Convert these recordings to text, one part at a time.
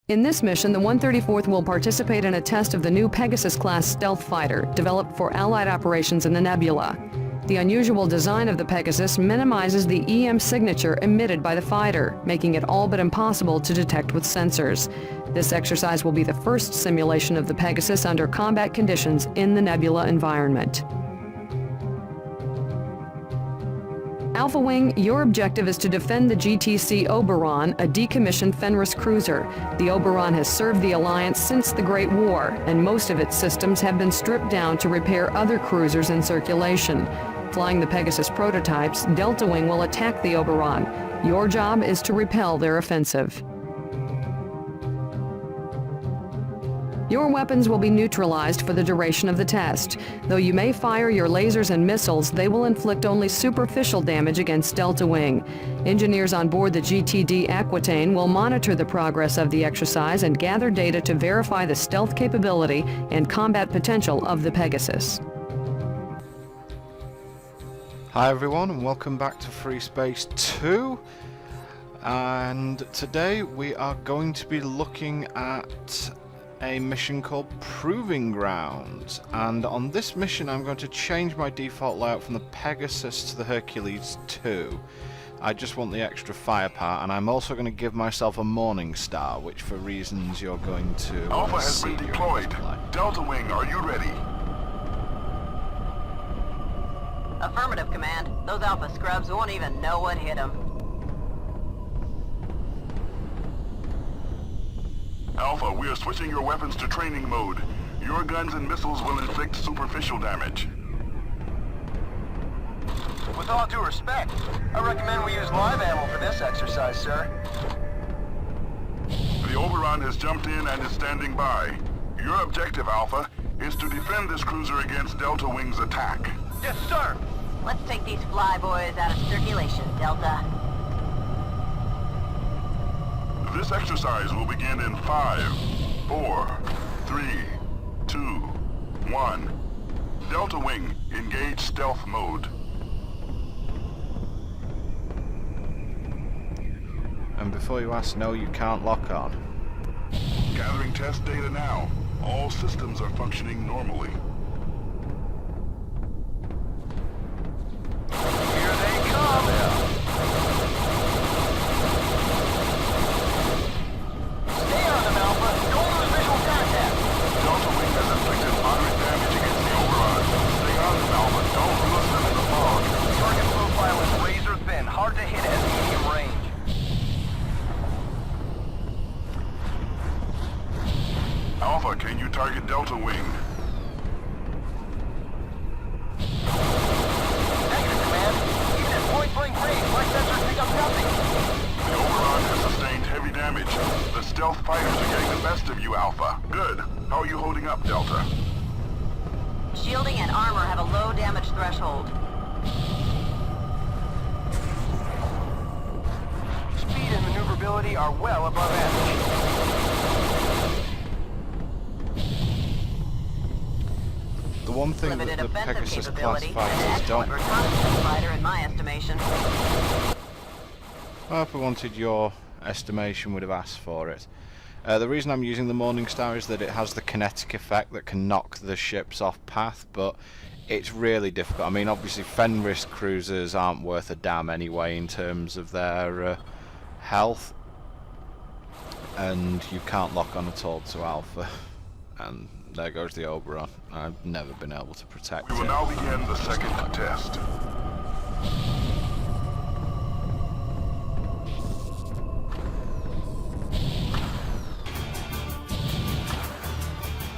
In this mission, the 134th will participate in a test of the new Pegasus-class stealth fighter, developed for Allied operations in the nebula. The unusual design of the Pegasus minimizes the EM signature emitted by the fighter, making it all but impossible to detect with sensors. This exercise will be the first simulation of the Pegasus under combat conditions in the nebula environment. Alpha Wing, your objective is to defend the GTC Oberon, a decommissioned Fenris cruiser. The Oberon has served the Alliance since the Great War, and most of its systems have been stripped down to repair other cruisers in circulation. Flying the Pegasus prototypes, Delta Wing will attack the Oberon. Your job is to repel their offensive. Your weapons will be neutralized for the duration of the test. Though you may fire your lasers and missiles, they will inflict only superficial damage against Delta Wing. Engineers on board the GTD Aquitaine will monitor the progress of the exercise and gather data to verify the stealth capability and combat potential of the Pegasus. Hi everyone, and welcome back to Freespace 2. And today we are going to be looking at a mission called Proving Grounds, and on this mission I'm going to change my default layout from the Pegasus to the Hercules 2. I just want the extra firepower, and I'm also going to give myself a Morning Star, which for reasons you're going to Alpha has been deployed. Delta Wing, are you ready? Affirmative, Command. Those Alpha scrubs won't even know what hit them. Alpha, we are switching your weapons to training mode. Your guns and missiles will inflict superficial damage. With all due respect, I recommend we use live ammo for this exercise, sir. The Oberon has jumped in and is standing by. Your objective, Alpha, is to defend this cruiser against Delta Wing's attack. Yes, sir! Let's take these flyboys out of circulation, Delta. This exercise will begin in 5, 4, 3, 2, 1. Delta Wing, engage stealth mode. And before you ask, no, you can't lock on. Gathering test data now. All systems are functioning normally. Here they come! Stay on them, Alpha! Don't lose visual contact! Delta Wing has inflicted moderate damage against the Oberon. Stay on them, Alpha. Don't lose them in the fog. Target profile is razor thin, hard to hit at medium range. Alpha, can you target Delta Wing? Negative, Command. Even at point-blank range, my sensors pick up nothing. The Oberon has sustained heavy damage. The stealth fighters are getting the best of you, Alpha. Good. How are you holding up, Delta? Shielding and armor have a low damage threshold. Speed and maneuverability are well above average. The one thing Limited that the offensive Pegasus class capability and fighters excellent don't... reconnaissance fighter in my estimation. Well, if I wanted your estimation, would have asked for it. The reason I'm using the Morning Star is that it has the kinetic effect that can knock the ships off path, but it's really difficult. I mean, obviously Fenris cruisers aren't worth a damn anyway in terms of their health, and you can't lock on at all to Alpha, and there goes the Oberon. I've never been able to protect We will it. now begin the second test.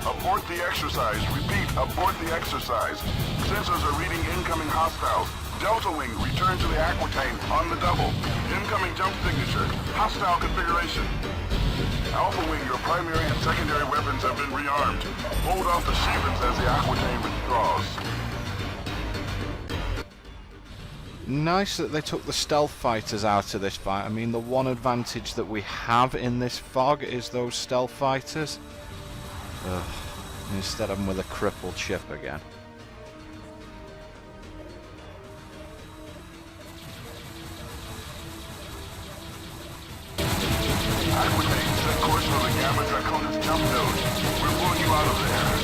Abort the exercise. Repeat, abort the exercise. Sensors are reading incoming hostiles. Delta Wing, return to the Aquitaine on the double. Incoming jump signature. Hostile configuration. Alpha Wing, your primary and secondary weapons have been rearmed. Hold off the Shevens as the Aquitaine withdraws. Nice that they took the stealth fighters out of this fight. I mean, the one advantage that we have in this fog is those stealth fighters. Ugh. Instead I'm with a crippled ship again. Aquitaine, set course for the Gamma Draconis jump node. We're pulling you out of there.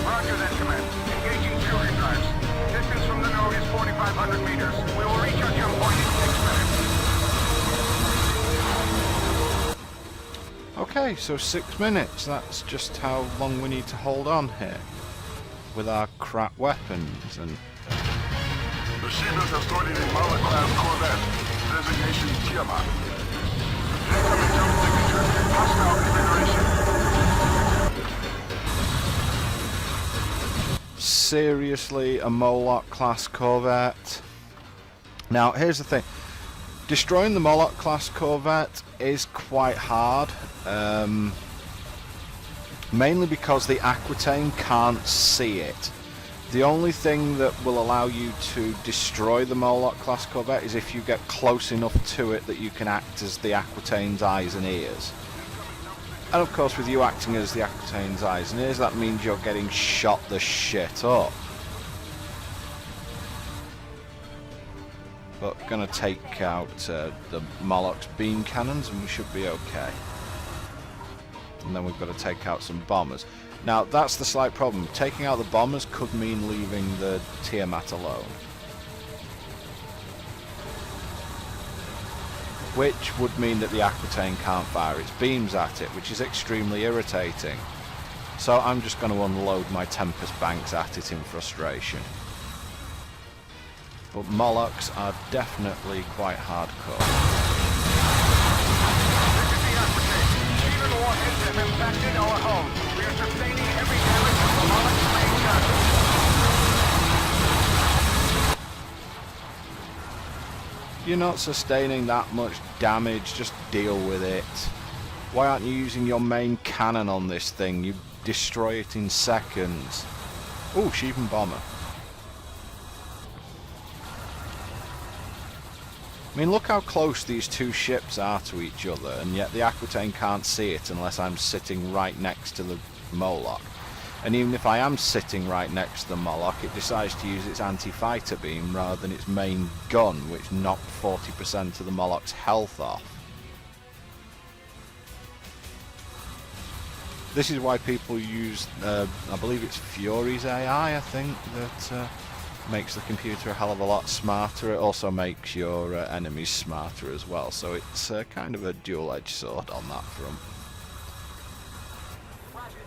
Roger that, Command. Engaging fury drives. Distance from the node is 4,500 meters. We will reach our jump point in 6 minutes. Okay, so 6 minutes. That's just how long we need to hold on here with our crap weapons. And The Shivas have started a Mala-class Corvette. Designation Tiamat. Incoming jump signature. Hostile configuration. seriously, a Moloch class Corvette? Now, here's the thing. Destroying the Moloch class Corvette is quite hard. Mainly because the Aquitaine can't see it. The only thing that will allow you to destroy the Moloch class Corvette is if you get close enough to it that you can act as the Aquitaine's eyes and ears. And of course, with you acting as the Aquitaine's eyes and ears, that means you're getting shot the shit up. But gonna take out the Moloch's beam cannons and we should be okay. And then we've got to take out some bombers. Now, that's the slight problem. Taking out the bombers could mean leaving the Tiamat alone. Which would mean that the Aquitaine can't fire its beams at it, which is extremely irritating. So I'm just going to unload my Tempest Banks at it in frustration. But Molochs are definitely quite hardcore. Warheads have impacted our home. We are sustaining every damage from the Moloch's main gun. You're not sustaining that much damage, just deal with it. Why aren't you using your main cannon on this thing? You destroy it in seconds. Ooh, Sheevan bomber. I mean, look how close these two ships are to each other, and yet the Aquitaine can't see it unless I'm sitting right next to the Moloch. And even if I am sitting right next to the Moloch, it decides to use its anti-fighter beam rather than its main gun, which knocked 40% of the Moloch's health off. This is why people use, I believe it's Fury's AI, I think, that makes the computer a hell of a lot smarter. It also makes your enemies smarter as well, so it's kind of a dual-edged sword on that front.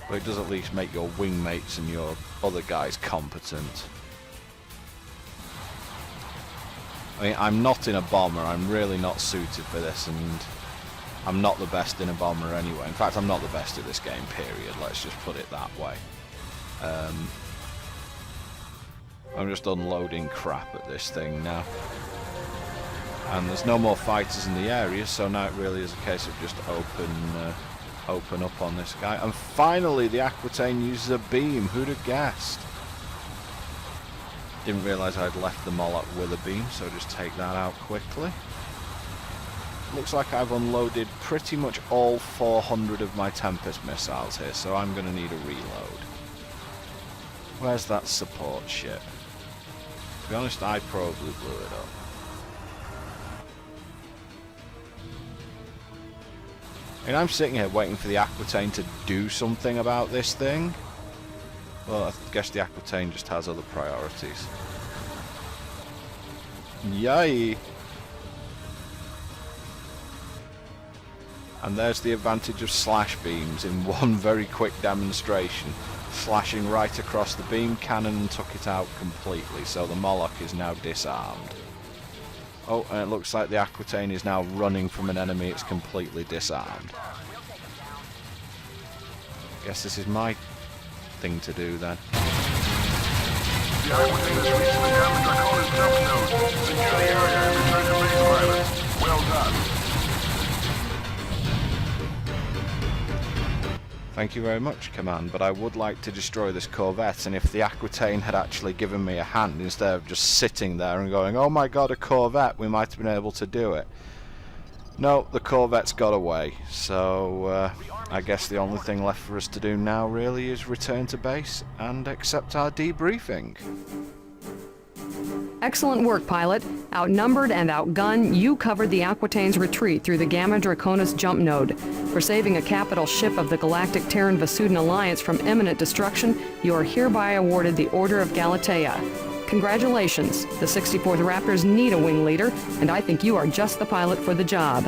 But it does at least make your wingmates and your other guys competent. I mean, I'm not in a bomber, I'm really not suited for this, and I'm not the best in a bomber anyway. In fact, I'm not the best at this game, period, let's just put it that way. I'm just unloading crap at this thing now. And there's no more fighters in the area, so now it really is a case of just open up on this guy. And finally, the Aquitaine uses a beam. Who'd have guessed? Didn't realise I'd left the Moloch with a beam, so just take that out quickly. Looks like I've unloaded pretty much all 400 of my Tempest missiles here, so I'm going to need a reload. Where's that support ship? To be honest, I probably blew it up. And I'm sitting here waiting for the Aquitaine to do something about this thing. Well, I guess the Aquitaine just has other priorities. Yay! And there's the advantage of slash beams in one very quick demonstration. Slashing right across the beam cannon and took it out completely, so the Moloch is now disarmed. Oh, and it looks like the Aquitaine is now running from an enemy it's completely disarmed. Guess this is my thing to do then. The Aquitaine has reached the Gamma Draconis jump node. Secure the area and return to base pilots. Well done. Thank you very much, Command, but I would like to destroy this Corvette, and if the Aquitaine had actually given me a hand instead of just sitting there and going, oh my god, a Corvette, we might have been able to do it. No, the Corvette's got away, so I guess the only thing left for us to do now really is return to base and accept our debriefing. Excellent work, pilot. Outnumbered and outgunned, you covered the Aquitaine's retreat through the Gamma Draconis jump node. For saving a capital ship of the Galactic Terran Vasudan Alliance from imminent destruction, you are hereby awarded the Order of Galatea. Congratulations. The 64th Raptors need a wing leader, and I think you are just the pilot for the job.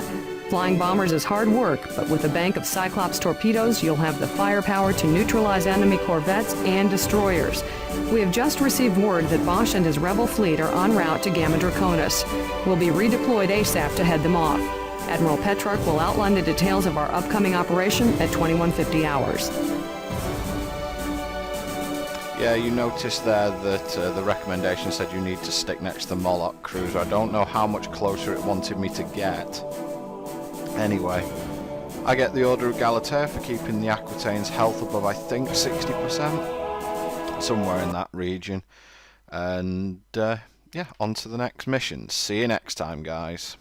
Flying bombers is hard work, but with a bank of Cyclops torpedoes, you'll have the firepower to neutralize enemy corvettes and destroyers. We have just received word that Bosch and his rebel fleet are en route to Gamma Draconis. We'll be redeployed ASAP to head them off. Admiral Petrarch will outline the details of our upcoming operation at 2150 hours. Yeah, you noticed there that the recommendation said you need to stick next to the Moloch cruiser. I don't know how much closer it wanted me to get. Anyway, I get the Order of Galatea for keeping the Aquitaine's health above, I think, 60%. Somewhere in that region. And, yeah, on to the next mission. See you next time, guys.